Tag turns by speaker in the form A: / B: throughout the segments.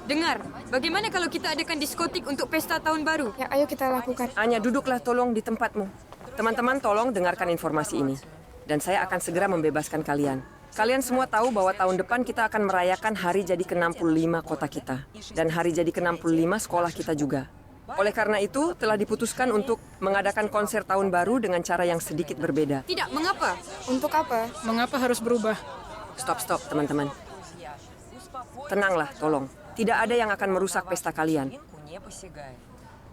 A: Dengar, bagaimana kalau kita adakan diskotik untuk pesta tahun baru?
B: Ya, ayo kita lakukan.
C: Anya, duduklah tolong di tempatmu. Teman-teman, tolong dengarkan informasi ini. Dan saya akan segera membebaskan kalian. Kalian semua tahu bahwa tahun depan kita akan merayakan hari jadi ke-65 kota kita. Dan hari jadi ke-65 sekolah kita juga. Oleh karena itu, telah diputuskan untuk mengadakan konser tahun baru dengan cara yang sedikit berbeda.
A: Tidak, mengapa?
B: Untuk apa?
D: Mengapa harus berubah?
C: Stop, teman-teman. Tenanglah, tolong. Tidak ada yang akan merusak pesta kalian.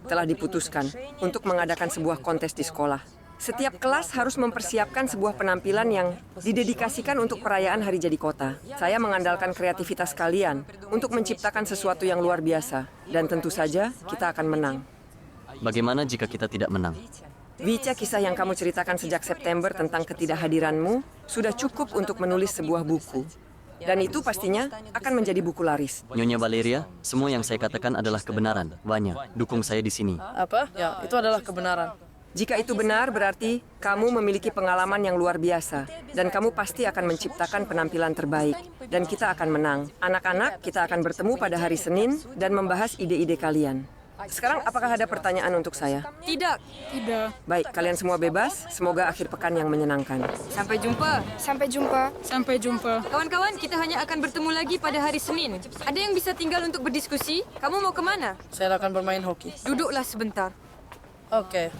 C: Telah diputuskan untuk mengadakan sebuah kontes di sekolah. Setiap kelas harus mempersiapkan sebuah penampilan yang didedikasikan untuk perayaan hari jadi kota. Saya mengandalkan kreativitas kalian untuk menciptakan sesuatu yang luar biasa. Dan tentu saja kita akan menang.
E: Bagaimana jika kita tidak menang?
C: Vica, kisah yang kamu ceritakan sejak September tentang ketidakhadiranmu sudah cukup untuk menulis sebuah buku. Dan itu pastinya akan menjadi buku laris.
E: Nyonya Valeria, semua yang saya katakan adalah kebenaran. Vanya, dukung saya di sini.
F: Apa? Ya, itu adalah kebenaran.
C: Jika itu benar, berarti kamu memiliki pengalaman yang luar biasa. Dan kamu pasti akan menciptakan penampilan terbaik. Dan kita akan menang. Anak-anak, kita akan bertemu pada hari Senin dan membahas ide-ide kalian. Sekarang, apakah ada pertanyaan untuk saya?
A: Tidak.
D: Tidak.
C: Baik, kalian semua bebas. Semoga akhir pekan yang menyenangkan.
A: Sampai jumpa.
B: Sampai jumpa.
D: Sampai jumpa.
A: Kawan-kawan, kita hanya akan bertemu lagi pada hari Senin. Ada yang bisa tinggal untuk berdiskusi? Kamu mau kemana?
F: Saya akan bermain hoki.
A: Duduklah sebentar.
F: Oke.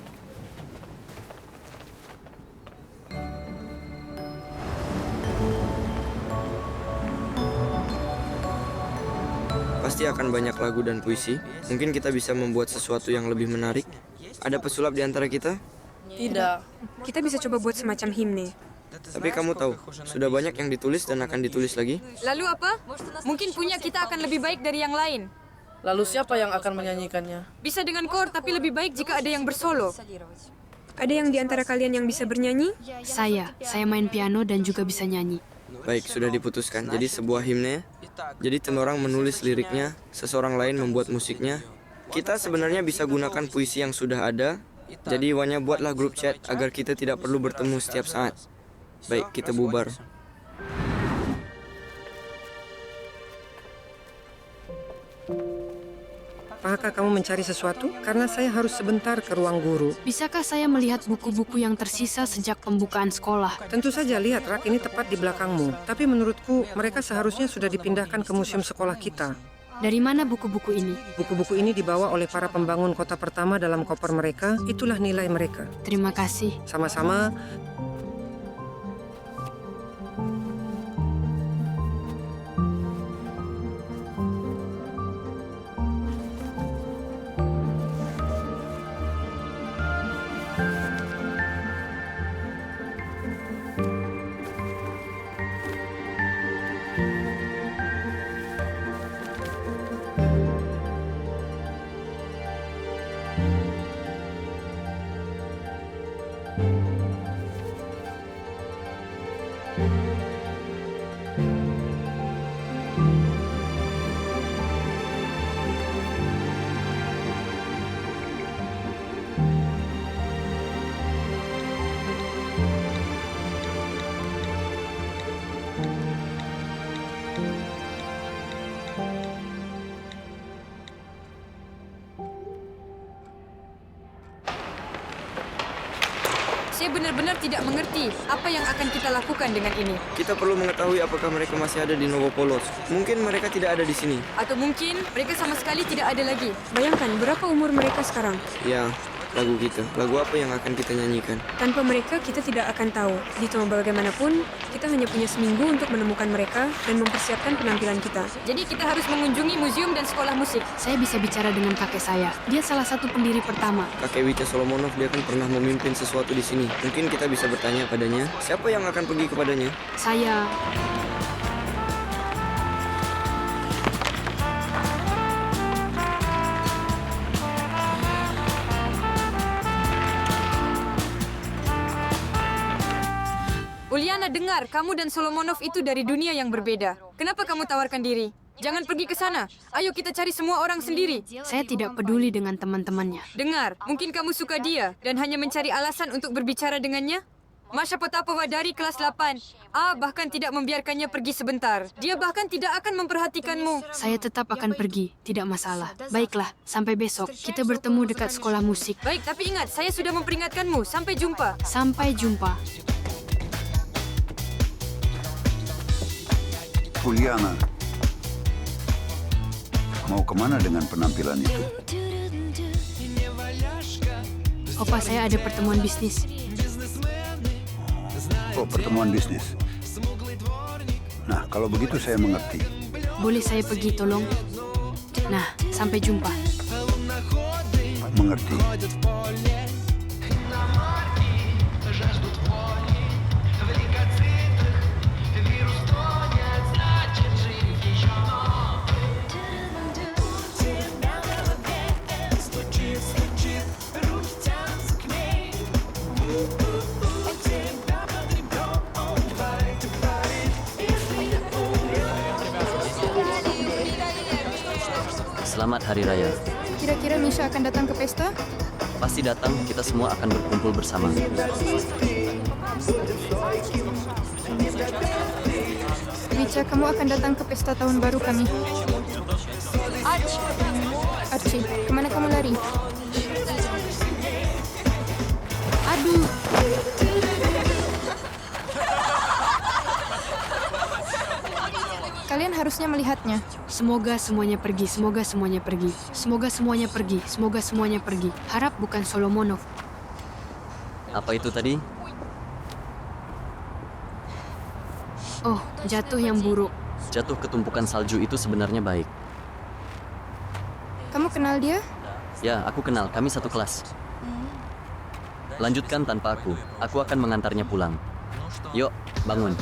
G: Pasti akan banyak lagu dan puisi. Mungkin kita bisa membuat sesuatu yang lebih menarik. Ada pesulap di antara kita?
F: Tidak.
B: Kita bisa coba buat semacam himne.
G: Tapi kamu tahu, sudah banyak yang ditulis dan akan ditulis lagi.
A: Lalu apa? Mungkin punya kita akan lebih baik dari yang lain.
F: Lalu siapa yang akan menyanyikannya?
A: Bisa dengan kor, tapi lebih baik jika ada yang bersolo.
B: Ada yang di antara kalian yang bisa bernyanyi?
H: Saya main piano dan juga bisa nyanyi.
G: Baik, sudah diputuskan. Jadi sebuah himne. Jadi semua orang menulis liriknya, seseorang lain membuat musiknya. Kita sebenarnya bisa gunakan puisi yang sudah ada. Jadi Wanya buatlah grup chat agar kita tidak perlu bertemu setiap saat. Baik, kita bubar.
I: Apakah kamu mencari sesuatu? Karena saya harus sebentar ke ruang guru.
H: Bisakah saya melihat buku-buku yang tersisa sejak pembukaan sekolah?
I: Tentu saja, lihat rak ini tepat di belakangmu. Tapi menurutku mereka seharusnya sudah dipindahkan ke museum sekolah kita.
H: Dari mana buku-buku ini?
I: Buku-buku ini dibawa oleh para pembangun kota pertama dalam koper mereka. Itulah nilai mereka.
H: Terima kasih.
I: Sama-sama.
A: Saya benar-benar tidak mengerti apa yang akan kita lakukan dengan ini.
G: Kita perlu mengetahui apakah mereka masih ada di Novopolos. Mungkin mereka tidak ada di sini.
A: Atau mungkin mereka sama sekali tidak ada lagi.
B: Bayangkan berapa umur mereka sekarang.
G: Ya, lagu kita. Lagu apa yang akan kita nyanyikan?
B: Tanpa mereka kita tidak akan tahu. Jadi mau bagaimanapun, kita hanya punya seminggu untuk menemukan mereka dan mempersiapkan penampilan kita.
A: Jadi kita harus mengunjungi museum dan sekolah musik.
H: Saya bisa bicara dengan kakek saya. Dia salah satu pendiri pertama.
G: Kakek Wica Solomonov, dia kan pernah memimpin sesuatu di sini. Mungkin kita bisa bertanya padanya, siapa yang akan pergi kepadanya?
H: Saya...
A: Uliana, dengar, kamu dan Solomonov itu dari dunia yang berbeda. Kenapa kamu tawarkan diri? Jangan pergi ke sana. Ayo kita cari semua orang sendiri.
H: Saya tidak peduli dengan teman-temannya.
A: Dengar, mungkin kamu suka dia dan hanya mencari alasan untuk berbicara dengannya? Masya Potapova dari kelas 8. Bahkan tidak membiarkannya pergi sebentar. Dia bahkan tidak akan memperhatikanmu.
H: Saya tetap akan pergi, tidak masalah. Baiklah, sampai besok. Kita bertemu dekat sekolah musik.
A: Baik, tapi ingat, saya sudah memperingatkanmu. Sampai jumpa.
H: Sampai jumpa.
J: Uliana, mau kemana dengan penampilan itu?
H: Opa, saya ada pertemuan bisnis.
J: Oh, pertemuan bisnis. Nah, kalau begitu saya mengerti.
H: Boleh saya pergi, tolong? Nah, sampai jumpa.
J: Mengerti.
E: Selamat Hari Raya.
B: Kira-kira Misha akan datang ke pesta?
E: Pasti datang, kita semua akan berkumpul bersama.
B: Richa, kamu akan datang ke pesta tahun baru kami. Archie, kemana kamu lari?
H: Aduh,
B: Kalian harusnya melihatnya.
H: semoga semuanya pergi, semoga semuanya pergi. Semoga semuanya pergi, semoga semuanya pergi. Harap bukan Solomonov.
E: Apa itu tadi?
H: Oh, jatuh yang buruk.
E: Jatuh ke tumpukan salju itu sebenarnya baik.
B: Kamu kenal dia?
E: Ya, aku kenal. Kami satu kelas. Lanjutkan tanpa aku. Aku akan mengantarnya pulang. Yuk, bangun.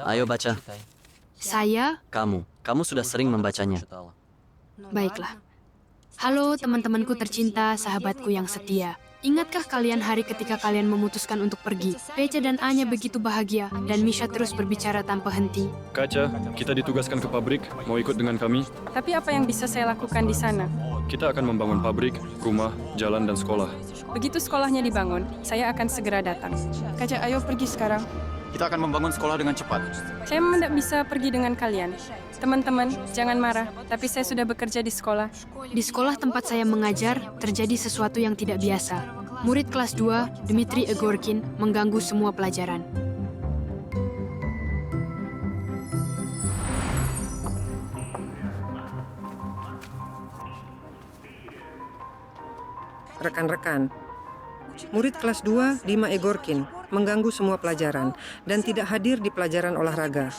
E: Ayo baca.
H: Saya,
E: Kamu sudah sering membacanya.
H: baiklah. Halo teman-temanku tercinta, sahabatku yang setia. Ingatkah kalian hari ketika kalian memutuskan untuk pergi? Peca dan Anya begitu bahagia, dan Misha terus berbicara tanpa henti.
K: Kaca, kita ditugaskan ke pabrik, mau ikut dengan kami?
D: Tapi apa yang bisa saya lakukan di sana?
K: Kita akan membangun pabrik, rumah, jalan, dan sekolah.
D: Begitu sekolahnya dibangun, saya akan segera datang. Kaca, ayo pergi sekarang.
L: Kita akan membangun sekolah dengan cepat.
D: Saya tidak bisa pergi dengan kalian. Teman-teman, jangan marah, tapi saya sudah bekerja di sekolah.
H: Di sekolah tempat saya mengajar, terjadi sesuatu yang tidak biasa. Murid kelas 2, Dmitri Egorkin, mengganggu semua pelajaran.
I: Rekan-rekan, murid kelas 2, Dima Egorkin, mengganggu semua pelajaran dan tidak hadir di pelajaran olahraga.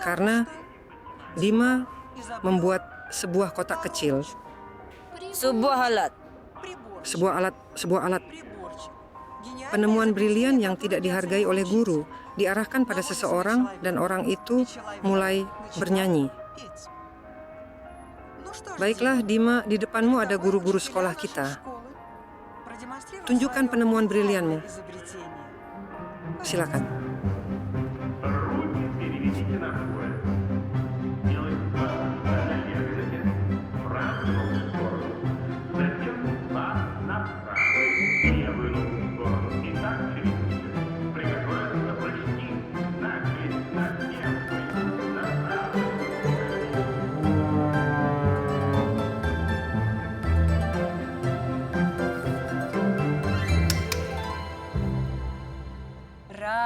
I: Karena Dima membuat sebuah kotak kecil.
C: Sebuah alat.
I: Sebuah alat. Penemuan brilian yang tidak dihargai oleh guru diarahkan pada seseorang dan orang itu mulai bernyanyi. Baiklah, Dima, di depanmu ada guru-guru sekolah kita. Tunjukkan penemuan brilianmu. Silakan.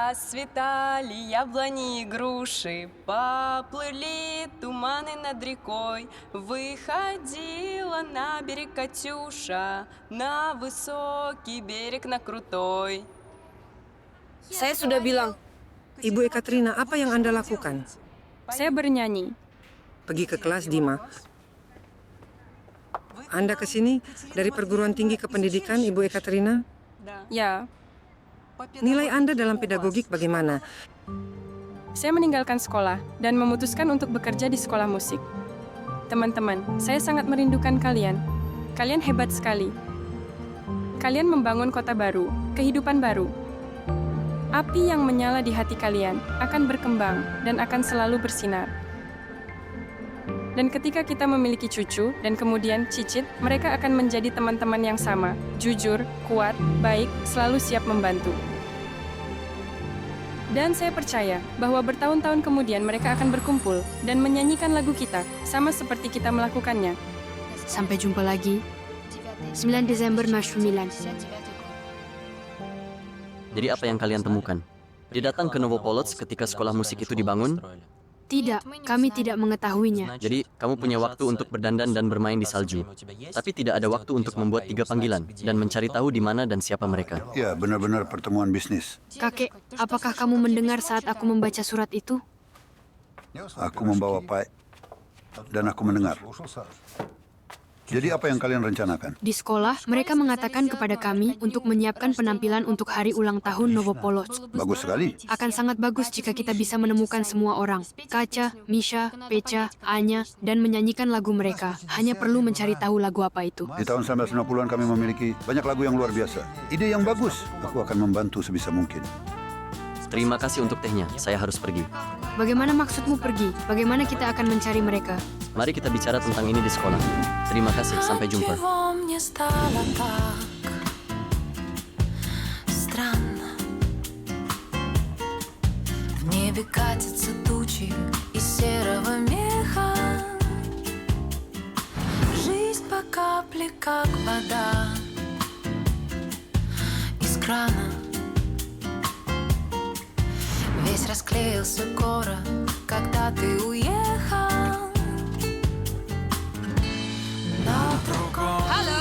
M: Расцветали яблони и груши, поплыли туманы над рекой. Выходила на берег Катюша, на высокий берег, на крутой.
C: Saya sudah bilang.
I: Ibu Ekaterina, apa yang Anda lakukan?
D: Saya bernyanyi.
I: Pergi ke kelas, Dima. Anda ke sini dari perguruan tinggi kependidikan, Ibu Ekaterina?
D: Ya,
I: Nilai Anda dalam pedagogik bagaimana?
D: saya meninggalkan sekolah dan memutuskan untuk bekerja di sekolah musik. Teman-teman, saya sangat merindukan kalian. Kalian hebat sekali. Kalian membangun kota baru, kehidupan baru. Api yang menyala di hati kalian akan berkembang dan akan selalu bersinar. Dan ketika kita memiliki cucu dan kemudian cicit, mereka akan menjadi teman-teman yang sama, jujur, kuat, baik, selalu siap membantu. Dan saya percaya bahwa bertahun-tahun kemudian mereka akan berkumpul dan menyanyikan lagu kita, sama seperti kita melakukannya.
H: Sampai jumpa lagi. 9 Desember 99.
E: Jadi apa yang kalian temukan? Dia datang ke Novopolotsk ketika sekolah musik itu dibangun.
H: Tidak, kami tidak mengetahuinya.
E: Jadi kamu punya waktu untuk berdandan dan bermain di salju. Tapi tidak ada waktu untuk membuat 3 panggilan dan mencari tahu di mana dan siapa mereka.
J: Ya, benar-benar pertemuan bisnis.
H: Kakek, apakah kamu mendengar saat aku membaca surat itu?
J: Aku membawa pai dan aku mendengar. Jadi apa yang kalian rencanakan?
H: Di sekolah, mereka mengatakan kepada kami untuk menyiapkan penampilan untuk hari ulang tahun Novopolotsk.
J: Bagus sekali.
H: Akan sangat bagus jika kita bisa menemukan semua orang. Kaca, Misha, Pecha, Anya, dan menyanyikan lagu mereka. Hanya perlu mencari tahu lagu apa itu.
J: Di tahun 1990-an kami memiliki banyak lagu yang luar biasa. Ide yang bagus. Aku akan membantu sebisa mungkin.
E: Terima kasih untuk tehnya. Saya harus pergi.
H: Bagaimana maksudmu pergi? Bagaimana kita akan mencari mereka?
E: Mari kita bicara tentang ini di sekolah. Terima kasih. Sampai jumpa.
N: Весь расклеился город, когда ты уехал.
A: Halo.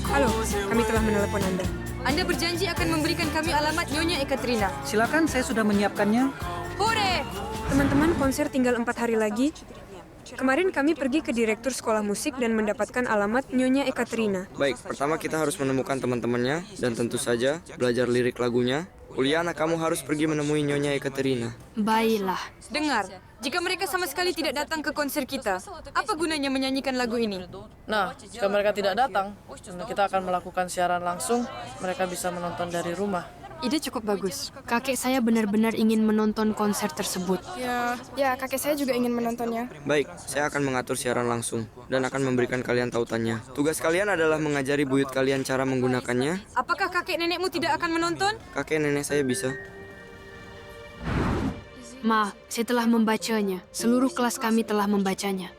B: Halo, kami telah menelepon Anda.
A: Anda berjanji akan memberikan kami alamat Nyonya Ekaterina.
O: Silakan, saya sudah menyiapkannya.
A: Hore!
B: Teman-teman, konser tinggal 4 hari lagi. Kemarin kami pergi ke direktur sekolah musik dan mendapatkan alamat Nyonya Ekaterina.
G: Baik, pertama kita harus menemukan teman-temannya dan tentu saja belajar lirik lagunya. Uliana, kamu harus pergi menemui Nyonya Ekaterina.
H: Baiklah.
A: Dengar, jika mereka sama sekali tidak datang ke konser kita, apa gunanya menyanyikan lagu ini?
F: Nah, jika mereka tidak datang, kita akan melakukan siaran langsung. Mereka bisa menonton dari rumah.
H: Ide cukup bagus. Kakek saya benar-benar ingin menonton konser tersebut.
D: Ya, kakek saya juga ingin menontonnya.
G: Baik, saya akan mengatur siaran langsung dan akan memberikan kalian tautannya. Tugas kalian adalah mengajari buyut kalian cara menggunakannya.
A: Apakah kakek nenekmu tidak akan menonton?
G: Kakek nenek saya bisa.
H: Ma, saya telah membacanya. Seluruh kelas kami telah membacanya.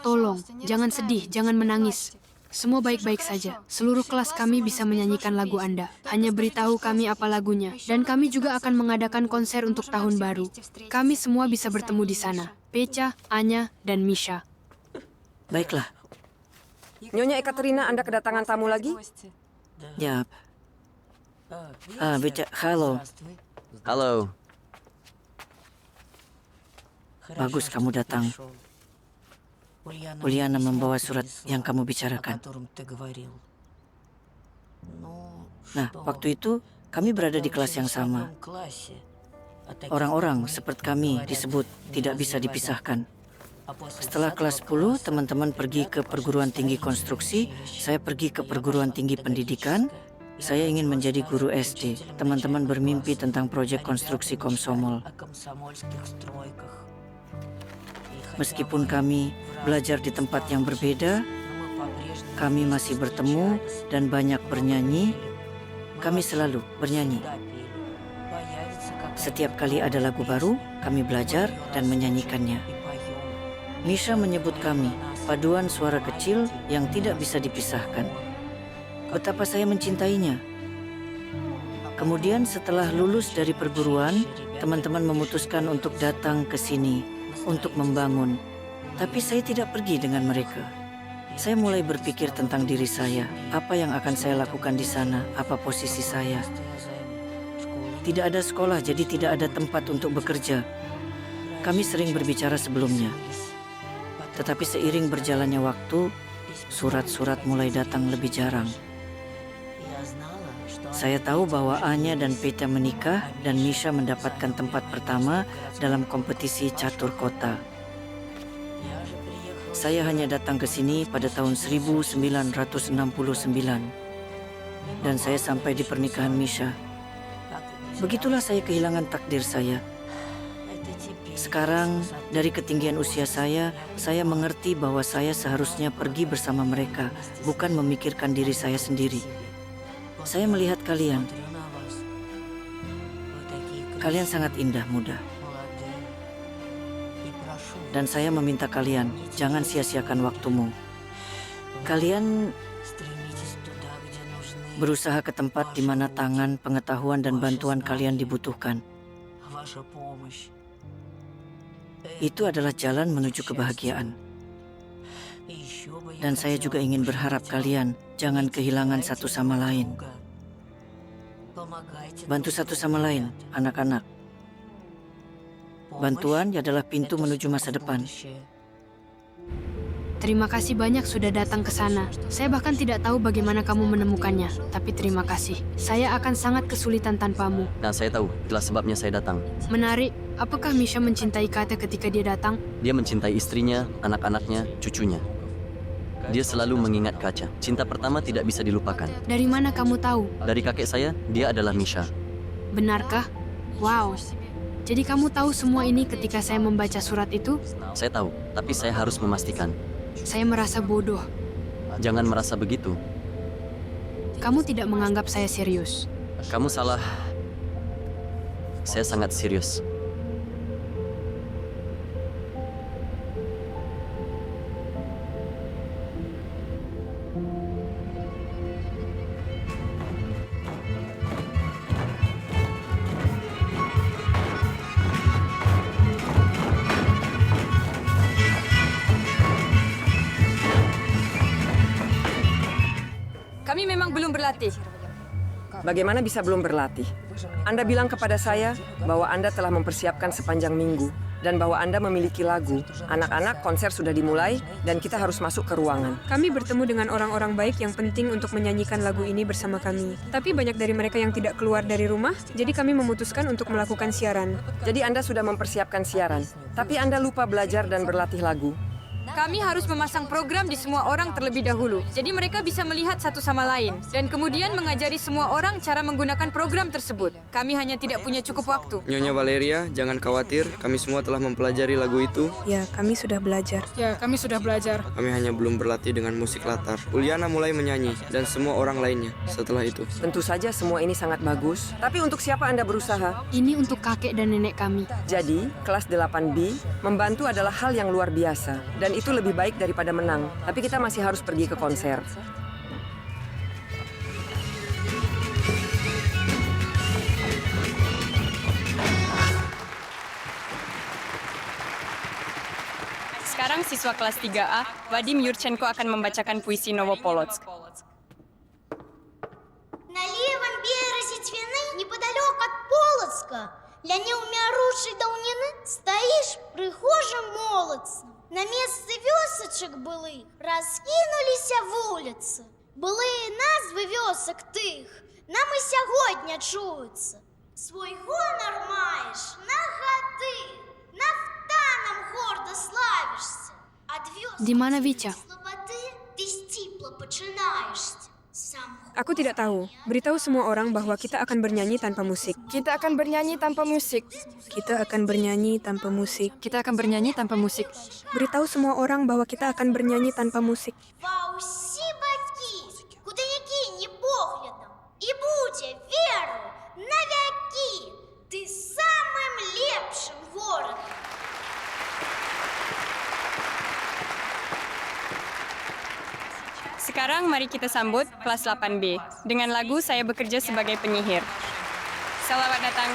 H: Tolong, jangan sedih, jangan menangis. Semua baik-baik saja. Seluruh kelas kami bisa menyanyikan lagu Anda. Hanya beritahu kami apa lagunya. Dan kami juga akan mengadakan konser untuk tahun baru. Kami semua bisa bertemu di sana. Pecha, Anya, dan Misha.
O: Baiklah.
C: Nyonya Ekaterina, Anda kedatangan tamu lagi?
O: Ya. Beca, halo.
E: Halo.
O: Bagus kamu datang. Uliana membawa surat yang kamu bicarakan. Nah, waktu itu kami berada di kelas yang sama. Orang-orang seperti kami disebut tidak bisa dipisahkan. Setelah kelas 10, teman-teman pergi ke perguruan tinggi konstruksi, saya pergi ke perguruan tinggi pendidikan. Saya ingin menjadi guru SD. Teman-teman bermimpi tentang proyek konstruksi Komsomol. Meskipun kami belajar di tempat yang berbeda, kami masih bertemu dan banyak bernyanyi. Kami selalu bernyanyi. Setiap kali ada lagu baru, kami belajar dan menyanyikannya. Misha menyebut kami paduan suara kecil yang tidak bisa dipisahkan. Betapa saya mencintainya. Kemudian setelah lulus dari perguruan, teman-teman memutuskan untuk datang ke sini untuk membangun. Tapi saya tidak pergi dengan mereka. Saya mulai berpikir tentang diri saya, apa yang akan saya lakukan di sana, apa posisi saya. Tidak ada sekolah, jadi tidak ada tempat untuk bekerja. Kami sering berbicara sebelumnya. Tetapi seiring berjalannya waktu, surat-surat mulai datang lebih jarang. Saya tahu bahwa Anya dan Petya menikah dan Misha mendapatkan tempat pertama dalam kompetisi catur kota. Saya hanya datang ke sini pada tahun 1969 dan saya sampai di pernikahan Misha. Begitulah saya kehilangan takdir saya. Sekarang, dari ketinggian usia saya mengerti bahwa saya seharusnya pergi bersama mereka, bukan memikirkan diri saya sendiri. Saya melihat kalian. Kalian sangat indah, muda. Dan saya meminta kalian, jangan sia-siakan waktumu. Kalian berusaha ke tempat di mana tangan, pengetahuan, dan bantuan kalian dibutuhkan. Itu adalah jalan menuju kebahagiaan. Dan saya juga ingin berharap kalian jangan kehilangan satu sama lain. Bantu satu sama lain, anak-anak. Bantuan adalah pintu menuju masa depan.
H: Terima kasih banyak sudah datang ke sana. Saya bahkan tidak tahu bagaimana kamu menemukannya. Tapi terima kasih. Saya akan sangat kesulitan tanpamu.
E: Nah, saya tahu. Itulah sebabnya saya datang.
H: Menarik. Apakah Misha mencintai Katya ketika dia datang?
E: Dia mencintai istrinya, anak-anaknya, cucunya. Dia selalu mengingat Katya. Cinta pertama tidak bisa dilupakan.
H: Dari mana kamu tahu?
E: Dari kakek saya, dia adalah Misha.
H: Benarkah? Wow. Jadi kamu tahu semua ini ketika saya membaca surat itu?
E: Saya tahu, tapi saya harus memastikan.
H: Saya merasa bodoh.
E: Jangan merasa begitu.
H: Kamu tidak menganggap saya serius.
E: Kamu salah. Saya sangat serius.
A: Kami memang belum berlatih.
C: Bagaimana bisa belum berlatih? Anda bilang kepada saya bahwa Anda telah mempersiapkan sepanjang minggu dan bahwa Anda memiliki lagu. Anak-anak, konser sudah dimulai dan kita harus masuk ke ruangan.
B: Kami bertemu dengan orang-orang baik yang penting untuk menyanyikan lagu ini bersama kami. Tapi banyak dari mereka yang tidak keluar dari rumah, jadi kami memutuskan untuk melakukan siaran.
C: Jadi Anda sudah mempersiapkan siaran, tapi Anda lupa belajar dan berlatih lagu.
A: Kami harus memasang program di semua orang terlebih dahulu. Jadi mereka bisa melihat satu sama lain. Dan kemudian mengajari semua orang cara menggunakan program tersebut. Kami hanya tidak punya cukup waktu.
G: Nyonya Valeria, jangan khawatir. Kami semua telah mempelajari lagu itu.
B: Ya, kami sudah belajar.
F: Ya, kami sudah belajar.
G: Kami hanya belum berlatih dengan musik latar. Uliana mulai menyanyi, dan semua orang lainnya setelah itu.
C: Tentu saja semua ini sangat bagus. Tapi untuk siapa Anda berusaha?
H: Ini untuk kakek dan nenek kami.
C: Jadi, kelas 8B, membantu adalah hal yang luar biasa. Dan itu lebih baik daripada menang. Tapi kita masih harus pergi ke konser.
D: Sekarang siswa kelas 3A, Vadim Yurchenko akan membacakan puisi Novopolotsk.
P: На левом березе Твины, неподалеку от Полоцка, для неумерушей давнины стоишь прихожим молодцем. На месте вёсочек былых раскинулись вулицы. Былые назвы вёсок тых нам и сьогодні чуються. Свой гонор маєш на годы, нафтаном гордо славишься. От
H: Di mana Vicha?
P: слободи ти стіпло починаєшся. Сам
B: Aku tidak tahu. Beritahu semua orang bahwa kita akan bernyanyi tanpa musik.
D: Kita akan bernyanyi tanpa musik.
B: Kita akan bernyanyi tanpa musik.
A: Kita akan bernyanyi tanpa musik.
B: Beritahu semua orang bahwa kita akan bernyanyi tanpa musik.
P: Во усі батьки, куди не кинь ні поглядом, і будь віру навіки, ти самим лепшим городом.
D: Sekarang mari kita sambut kelas 8B. Dengan lagu Saya Bekerja Sebagai Penyihir. Selamat datang.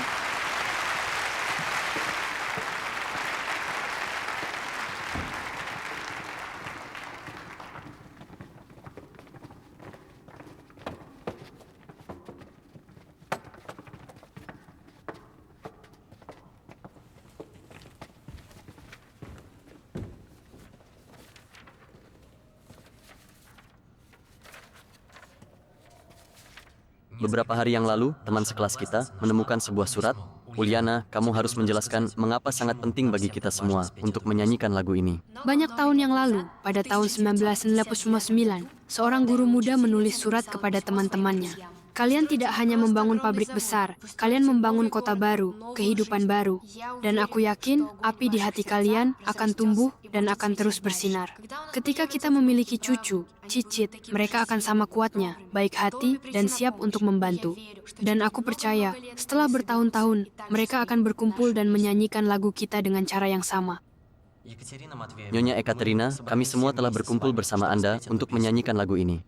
E: Beberapa hari yang lalu, teman sekelas kita menemukan sebuah surat. Uliana, kamu harus menjelaskan mengapa sangat penting bagi kita semua untuk menyanyikan lagu ini.
H: Banyak tahun yang lalu, pada tahun 1999, seorang guru muda menulis surat kepada teman-temannya. Kalian tidak hanya membangun pabrik besar, kalian membangun kota baru, kehidupan baru. Dan aku yakin api di hati kalian akan tumbuh dan akan terus bersinar. Ketika kita memiliki cucu, cicit, mereka akan sama kuatnya, baik hati dan siap untuk membantu. Dan aku percaya, setelah bertahun-tahun, mereka akan berkumpul dan menyanyikan lagu kita dengan cara yang sama.
E: Nyonya Ekaterina, kami semua telah berkumpul bersama Anda untuk menyanyikan lagu ini.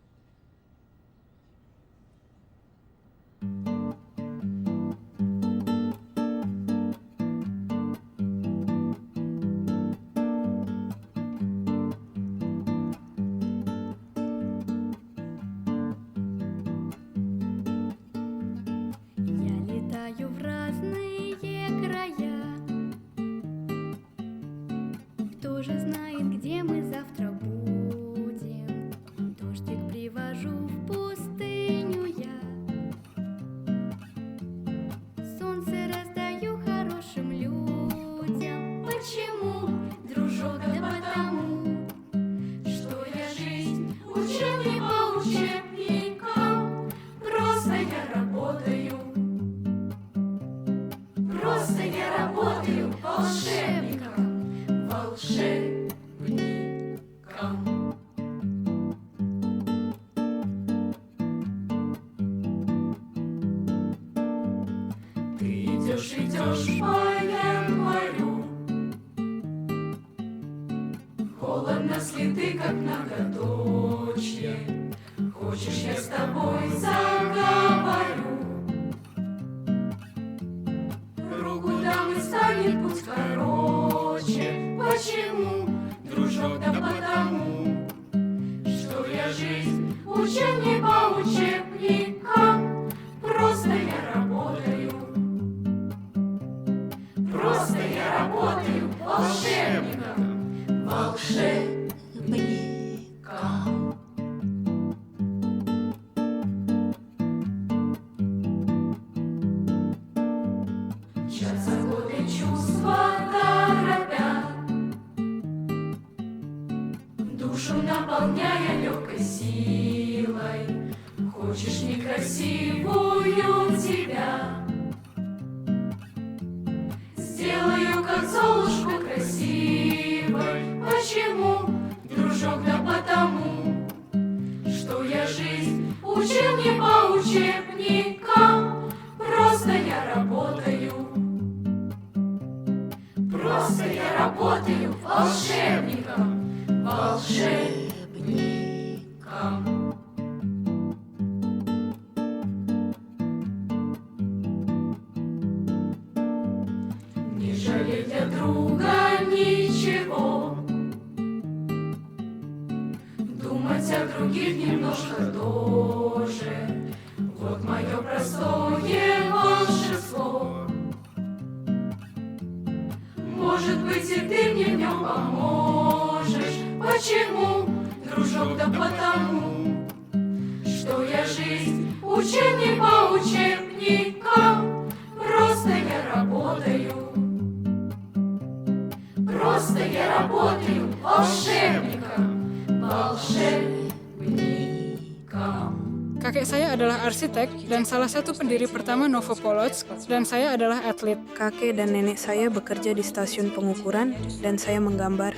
B: Kakek saya adalah arsitek dan salah satu pendiri pertama Novopolotsk, dan saya adalah atlet. Kakek dan nenek saya bekerja di stasiun pengukuran, dan saya menggambar.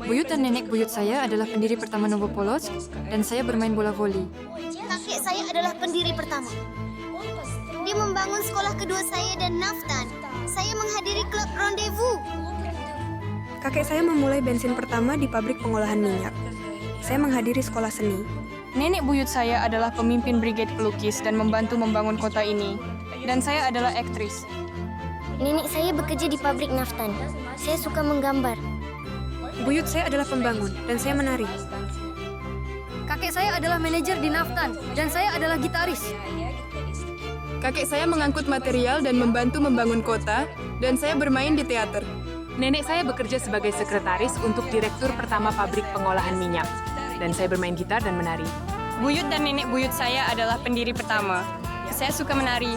A: Buyut dan nenek buyut saya adalah pendiri pertama Novopolotsk, dan saya bermain bola voli.
P: Kakek saya adalah pendiri pertama. Dia membangun sekolah kedua saya dan Naftan. Saya menghadiri klub Rendezvous.
B: Kakek saya memulai bensin pertama di pabrik pengolahan minyak. Saya menghadiri sekolah seni.
D: Nenek buyut saya adalah pemimpin brigade pelukis dan membantu membangun kota ini. Dan saya adalah aktris.
P: Nenek saya bekerja di pabrik Naftan. Saya suka menggambar.
B: Buyut saya adalah pembangun, dan saya menari.
A: Kakek saya adalah manajer di Naftan, dan saya adalah gitaris.
D: Kakek saya mengangkut material dan membantu membangun kota, dan saya bermain di teater.
Q: Nenek saya bekerja sebagai sekretaris untuk direktur pertama pabrik pengolahan minyak. Dan saya bermain gitar dan menari.
D: Buyut dan nenek buyut saya adalah pendiri pertama. Saya suka menari.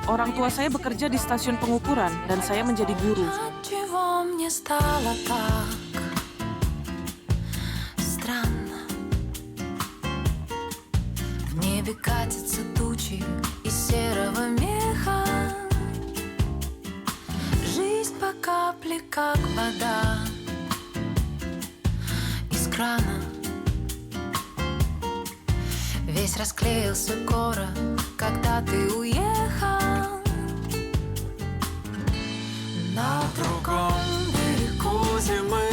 F: Orang tua saya bekerja di stasiun pengukuran dan saya menjadi guru.
N: Отчего мне стало так странно? В небе катятся тучи из серого меха. Жизнь по капле, как вода из крана. Весь расклеился город, когда ты уехал. На другом берегу зимы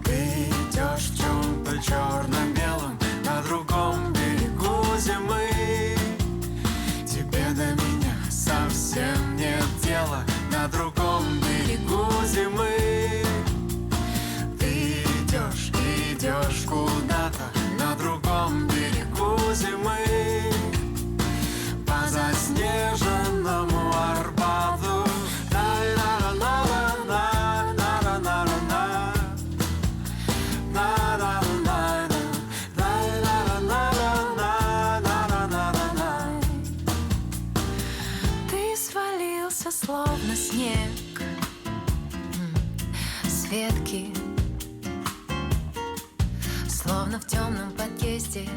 N: ты идешь в чем-то черно-белом. На другом берегу зимы тебе до меня совсем нет дела. На другом берегу зимы ты идешь куда-то. На другом берегу зимы по заснеженному Арбату. Ты свалился словно снег с ветки, словно в темном подъезде